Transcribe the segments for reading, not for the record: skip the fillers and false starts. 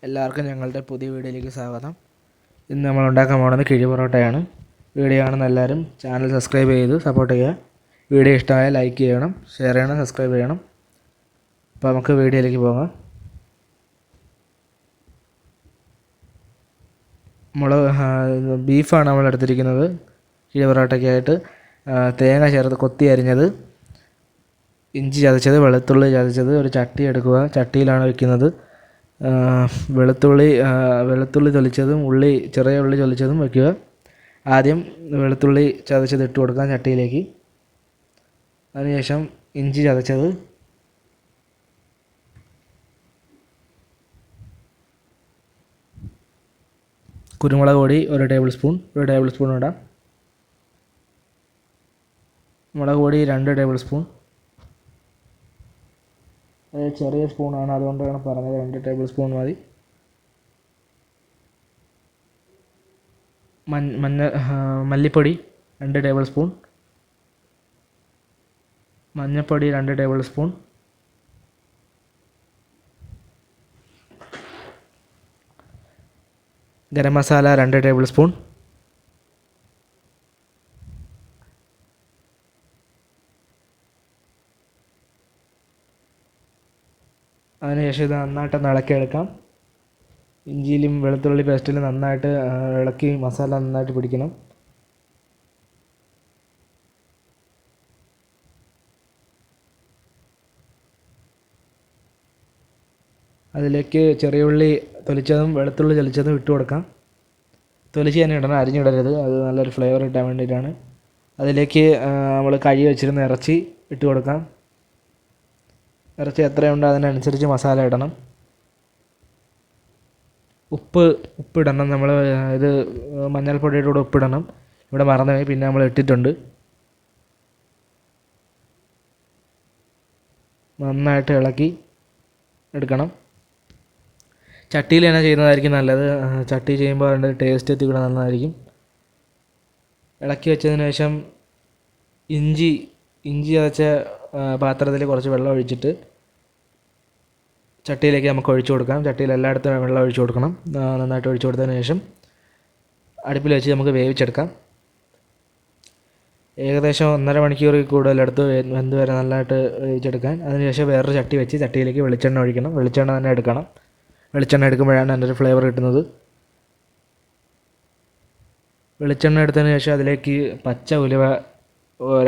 എല്ലാവർക്കും ഞങ്ങളുടെ പുതിയ വീഡിയോയിലേക്ക് സ്വാഗതം. ഇന്ന് നമ്മൾ ഉണ്ടാക്കാൻ പോകുന്നത് കിഴി പൊറോട്ടയാണ്. വീഡിയോ കാണുന്ന എല്ലാവരും ചാനൽ സബ്സ്ക്രൈബ് ചെയ്ത് സപ്പോർട്ട് ചെയ്യുക. വീഡിയോ ഇഷ്ടമായാൽ ലൈക്ക് ചെയ്യണം, ഷെയർ ചെയ്യണം, സബ്സ്ക്രൈബ് ചെയ്യണം. അപ്പോൾ നമുക്ക് വീഡിയോയിലേക്ക് പോകാം. ബീഫാണ് നമ്മൾ എടുത്തിരിക്കുന്നത്. കിഴി പൊറോട്ടയ്ക്കായിട്ട് തേങ്ങ ചേർത്ത് കൊത്തി അരിഞ്ഞത്, ഇഞ്ചി ചതച്ചത്, വെളുത്തുള്ളി ചതച്ചത്, ഒരു ചട്ടി എടുക്കുക. ചട്ടിയിലാണ് വയ്ക്കുന്നത്. വെളുത്തുള്ളി തൊലിച്ചതും ചെറിയ ഉള്ളി തൊലിച്ചതും വയ്ക്കുക. ആദ്യം വെളുത്തുള്ളി ചതച്ചത് ഇട്ട് കൊടുക്കാം ചട്ടിയിലേക്ക്. അതിനുശേഷം ഇഞ്ചി ചതച്ചത്, കുരുമുളക് പൊടി 1 ടേബിൾ സ്പൂൺ ഇടാം. മുളക് പൊടി 2 ടേബിൾ സ്പൂൺ. ചെറിയ സ്പൂണാണ്, അതുകൊണ്ടാണ് പറഞ്ഞത് 2 ടേബിൾ സ്പൂൺ മതി. മല്ലിപ്പൊടി 2 ടേബിൾ സ്പൂൺ. മഞ്ഞൾപ്പൊടി 2 table spoon. Garam masala 2 table spoon. അതിനുശേഷം ഇത് നന്നായിട്ട് ഇളക്കിയെടുക്കാം. ഇഞ്ചിയിലും വെളുത്തുള്ളി പേസ്റ്റിലും നന്നായിട്ട് ഇളക്കി മസാല നന്നായിട്ട് പിടിക്കണം. അതിലേക്ക് ചെറിയ ഉള്ളി തൊലിച്ചതും വെളുത്തുള്ളി തൊലിച്ചതും ഇട്ട് കൊടുക്കാം. തൊലിച്ച് തന്നെ ഇടണം, അരിഞ്ഞിടരുത്. അത് നല്ലൊരു ഫ്ലേവർ കിട്ടാൻ വേണ്ടിയിട്ടാണ്. അതിലേക്ക് നമ്മൾ കഴുകി വെച്ചിരുന്ന ഇറച്ചി ഇട്ട് കൊടുക്കാം. ഇറച്ചി എത്രയുണ്ടോ അതിനനുസരിച്ച് മസാല ഇടണം. ഉപ്പിടണം. നമ്മൾ ഇത് മഞ്ഞൾപ്പൊടിയുടെ കൂടെ ഉപ്പിടണം. ഇവിടെ മറന്നുപോയി, പിന്നെ നമ്മൾ ഇട്ടിട്ടുണ്ട്. നന്നായിട്ട് ഇളക്കി എടുക്കണം. ചട്ടിയിൽ തന്നെ ചെയ്യുന്നതായിരിക്കും നല്ലത്. ചട്ടി ചെയ്യുമ്പോൾ അതിൻ്റെ ടേസ്റ്റ് എത്തിക്കൂടെ നല്ലതായിരിക്കും. ഇളക്കി വെച്ചതിന് ശേഷം ഇഞ്ചി ചതച്ച പാത്രത്തിൽ കുറച്ച് വെള്ളം ഒഴിച്ചിട്ട് ചട്ടിയിലേക്ക് നമുക്ക് ഒഴിച്ചു കൊടുക്കാം. ചട്ടിയിൽ എല്ലായിടത്തും വെള്ളം ഒഴിച്ചു കൊടുക്കണം. നന്നായിട്ട് ഒഴിച്ചു കൊടുത്തതിന് ശേഷം അടുപ്പിൽ വെച്ച് നമുക്ക് വേവിച്ചെടുക്കാം. ഏകദേശം 1.5 മണിക്കൂറിൽ കൂടുതലെടുത്ത് വെന്ത് വരെ നല്ലതായിട്ട് വേവിച്ചെടുക്കാൻ. അതിനുശേഷം വേറൊരു ചട്ടി വെച്ച് ചട്ടിയിലേക്ക് വെളിച്ചെണ്ണ ഒഴിക്കണം. വെളിച്ചെണ്ണ തന്നെ എടുക്കണം. വെളിച്ചെണ്ണ എടുക്കുമ്പോഴാണ് അതിൻ്റെ ഒരു ഫ്ലേവർ കിട്ടുന്നത്. വെളിച്ചെണ്ണ എടുത്തതിന് ശേഷം അതിലേക്ക് പച്ച ഉലുവ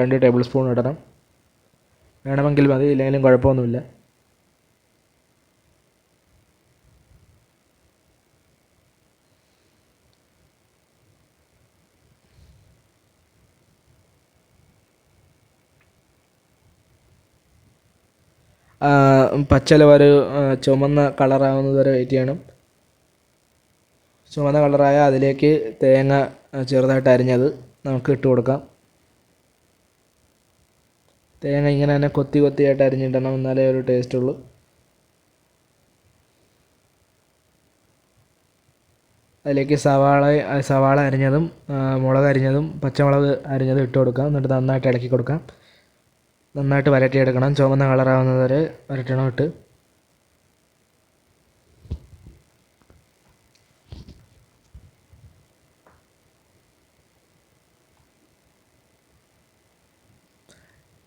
2 ടേബിൾ സ്പൂൺ ഇടണം. വേണമെങ്കിൽ മതി, ഇല്ലെങ്കിലും കുഴപ്പമൊന്നുമില്ല. പച്ചില ഒരു ചുമന്ന കളറാവുന്നത് വരെ വെയിറ്റ് ചെയ്യണം. ചുമന്ന കളറായ അതിലേക്ക് തേങ്ങ ചെറുതായിട്ട് അരിഞ്ഞത് നമുക്ക് ഇട്ട് കൊടുക്കാം. തേങ്ങ ഇങ്ങനെ തന്നെ കൊത്തിയായിട്ട് അരിഞ്ഞിടണം, എന്നാലേ ഒരു ടേസ്റ്റ് ഉള്ളൂ. അതിലേക്ക് സവാള അരിഞ്ഞതും മുളക് അരിഞ്ഞതും പച്ചമുളക് അരിഞ്ഞതും ഇട്ട് കൊടുക്കാം. എന്നിട്ട് നന്നായിട്ട് ഇളക്കി കൊടുക്കാം. നന്നായിട്ട് വരട്ടിയെടുക്കണം. ചുവന്ന കളറാവുന്നത് വരെ വരട്ടണം ഇട്ട്.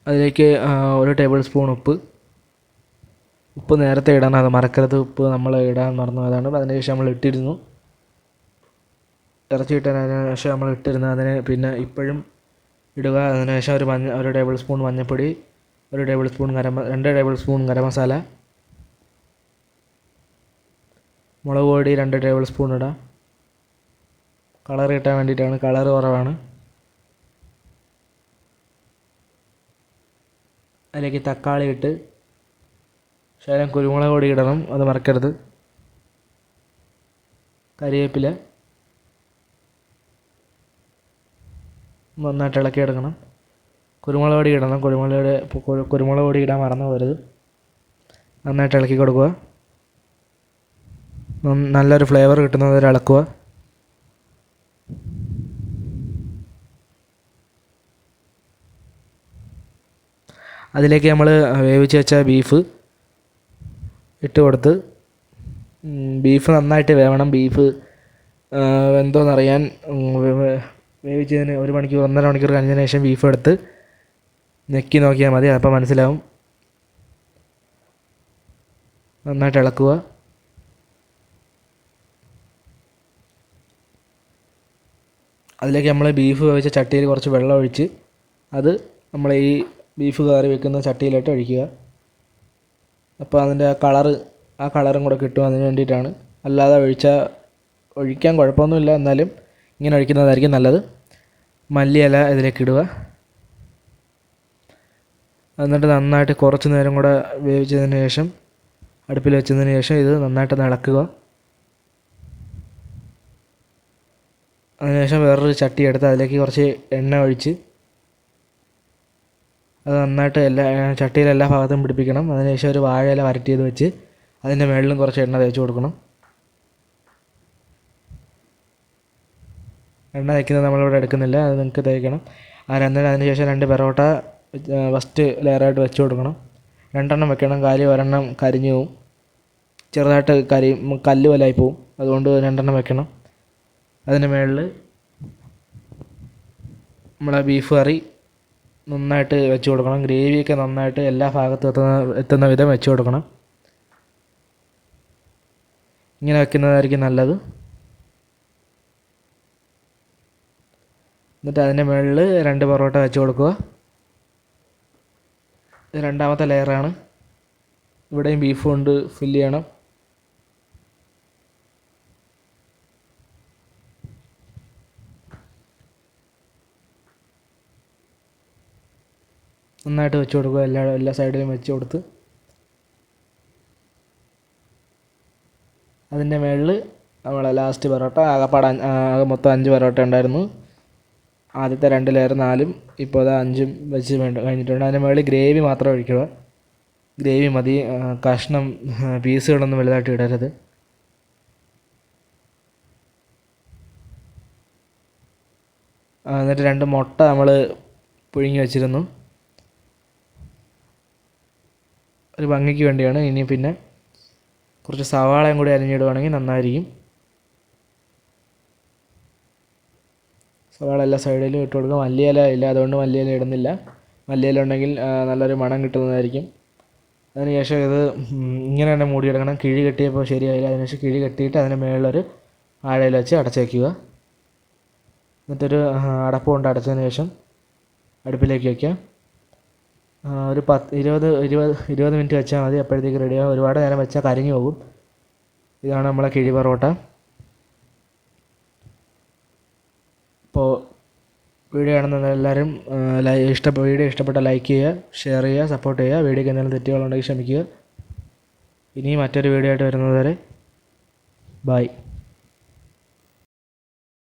അതിലേക്ക് 1 ടേബിൾ സ്പൂൺ ഉപ്പ് നേരത്തെ ഇടണം, അത് മറക്കരുത്. ഉപ്പ് നമ്മൾ ഇടാൻ മറന്നു പോയതാണ്. അതിനുശേഷം നമ്മൾ ഇട്ടിരുന്നു. ഇറച്ചി ഇട്ടതിന് ശേഷം നമ്മൾ ഇട്ടിരുന്നു. അതിന് പിന്നെ ഇപ്പോഴും ഇടുക. അതിനുശേഷം 1 ടേബിൾ സ്പൂൺ മഞ്ഞൾപ്പൊടി, 2 ടേബിൾ സ്പൂൺ ഗരം മസാല, മുളക് പൊടി 2 ടേബിൾ സ്പൂൺ ഇടാം. കളർ കിട്ടാൻ വേണ്ടിയിട്ടാണ്, കളർ കുറവാണ്. അതിലേക്ക് തക്കാളി ഇട്ട് ശകലം കുരുമുളക് പൊടി ഇടണം, അത് മറക്കരുത്. കരിവേപ്പില നന്നായിട്ട് ഇളക്കിയെടുക്കണം. കുരുമുളക് പൊടി ഇടണം. കുരുമുളക് പൊടി ഇടാൻ മറന്നു പോകരുത്. നന്നായിട്ട് ഇളക്കി കൊടുക്കുക. നല്ലൊരു ഫ്ലേവർ കിട്ടുന്നത് വരെ ഇളക്കുക. അതിലേക്ക് നമ്മൾ വേവിച്ച് വെച്ച ബീഫ് ഇട്ട് കൊടുത്ത് ബീഫ് നന്നായിട്ട് വേവണം. ബീഫ് വെന്തോന്നറിയാൻ വേവിച്ചതിന് 1 മണിക്കൂർ 1.5 മണിക്കൂർ കഴിഞ്ഞതിന് ശേഷം ബീഫ് എടുത്ത് ഞെക്കി നോക്കിയാൽ മതി, അപ്പോൾ മനസ്സിലാവും. നന്നായിട്ട് ഇളക്കുക. അതിലേക്ക് നമ്മൾ ബീഫ് വേവിച്ച ചട്ടിയിൽ കുറച്ച് വെള്ളം ഒഴിച്ച് അത് നമ്മൾ ഈ ബീഫ് കറി വെക്കുന്ന ചട്ടിയിലോട്ട് ഒഴിക്കുക. അപ്പോൾ അതിൻ്റെ ആ കളറും കൂടെ കിട്ടും, അതിന് വേണ്ടിയിട്ടാണ്. അല്ലാതെ ഒഴിക്കാൻ കുഴപ്പമൊന്നുമില്ല, എന്നാലും ഇങ്ങനെ ഒഴിക്കുന്നതായിരിക്കും നല്ലത്. മല്ലിയില ഇതിലേക്ക് ഇടുക. എന്നിട്ട് നന്നായിട്ട് കുറച്ച് നേരം കൂടെ വേവിച്ചതിന് ശേഷം അടുപ്പിൽ വെച്ചതിന് ശേഷം ഇത് നന്നായിട്ട് ഇളക്കുക. അതിനുശേഷം വേറൊരു ചട്ടി എടുത്ത് അതിലേക്ക് കുറച്ച് എണ്ണ ഒഴിച്ച് അത് നന്നായിട്ട് ചട്ടിയിലെ എല്ലാ ഭാഗത്തും പിടിപ്പിക്കണം. അതിനുശേഷം ഒരു വാഴയില വരട്ടിയത് വെച്ച് അതിൻ്റെ മുകളിലും കുറച്ച് എണ്ണ തേച്ച് കൊടുക്കണം. എണ്ണ തേക്കുന്നത് നമ്മളിവിടെ എടുക്കുന്നില്ല, അത് നിങ്ങൾക്ക് തേക്കണം. അതിനുശേഷം 2 പെറോട്ട ഫസ്റ്റ് ലെയറായിട്ട് വെച്ച് കൊടുക്കണം. 2 എണ്ണം വെക്കണം, കാര്യം 1 എണ്ണം കരിഞ്ഞു പോവും, ചെറുതായിട്ട് കല്ല് പോലെയായി പോവും. അതുകൊണ്ട് 2 എണ്ണം വെക്കണം. അതിന് മുകളിൽ നമ്മളെ ബീഫ് കറി നന്നായിട്ട് വെച്ച് കൊടുക്കണം. ഗ്രേവിയൊക്കെ നന്നായിട്ട് എല്ലാ ഭാഗത്തും എത്തുന്ന വിധം വെച്ച് കൊടുക്കണം. ഇങ്ങനെ വെക്കുന്നതായിരിക്കും നല്ലത്. എന്നിട്ട് അതിൻ്റെ മുകളിൽ 2 പൊറോട്ട വെച്ച് കൊടുക്കുക. ഇത് രണ്ടാമത്തെ ലെയറാണ്. ഇവിടെയും ബീഫ് കൊണ്ട് ഫില്ല് ചെയ്യണം. നന്നായിട്ട് വെച്ച് കൊടുക്കുക, എല്ലാ സൈഡിലും വെച്ച് കൊടുത്ത് അതിൻ്റെ മുകളിൽ നമ്മളെ ലാസ്റ്റ് പൊറോട്ട ആകെ മൊത്തം 5 പൊറോട്ട ഉണ്ടായിരുന്നു. ആദ്യത്തെ 2 ലെയർ 4ഉം ഇപ്പോൾ അത് 5ഉം വെച്ച് കഴിഞ്ഞിട്ടുണ്ട്. അതിൻ്റെ മുകളിൽ ഗ്രേവി മാത്രം ഒഴിക്കുക. ഗ്രേവി മതി, കഷ്ണം പീസുകളൊന്നും വലുതായിട്ട് ഇടരുത്. എന്നിട്ട് 2 മുട്ട നമ്മൾ പുഴുങ്ങി വെച്ചിരുന്നു, ഒരു ഭംഗിക്ക് വേണ്ടിയാണ്. ഇനി പിന്നെ കുറച്ച് സവാളയും കൂടി അരിഞ്ഞിടുവാണെങ്കിൽ നന്നായിരിക്കും. സവാള എല്ലാ സൈഡിലും ഇട്ട് കൊടുക്കുക. മല്ലിയില ഇല്ല, അതുകൊണ്ട് മല്ലിയില ഇടുന്നില്ല. മല്ലിയില ഉണ്ടെങ്കിൽ നല്ലൊരു മണം കിട്ടുന്നതായിരിക്കും. അതിനുശേഷം ഇത് ഇങ്ങനെ തന്നെ മൂടിയെടുക്കണം. കിഴി കെട്ടിയപ്പോൾ ശരിയായില്ല, അതിനുശേഷം കിഴി കെട്ടിയിട്ട് അതിന് മുകളിലൊരു ആഴയിൽ വെച്ച് അടച്ച് വയ്ക്കുക. എന്നിട്ടൊരു അടപ്പ് കൊണ്ട് അടച്ചതിന് ശേഷം അടുപ്പിലേക്ക് വയ്ക്കുക. ഒരു 20 മിനിറ്റ് വെച്ചാൽ മതി, അപ്പോഴത്തേക്ക് റെഡിയാകും. ഒരുപാട് നേരം വെച്ചാൽ കരിഞ്ഞു പോകും. ഇതാണ് നമ്മളെ കിഴി പൊറോട്ട. അപ്പോൾ വീഡിയോ കാണുന്ന എല്ലാവരും വീഡിയോ ഇഷ്ടപ്പെട്ട ലൈക്ക് ചെയ്യുക, ഷെയർ ചെയ്യുക, സപ്പോർട്ട് ചെയ്യുക. വീഡിയോയ്ക്ക് എന്തെങ്കിലും തെറ്റുകളുണ്ടെങ്കിൽ ക്ഷമിക്കുക. ഇനി മറ്റൊരു വീഡിയോ ആയിട്ട് വരുന്നത് വരെ ബൈ.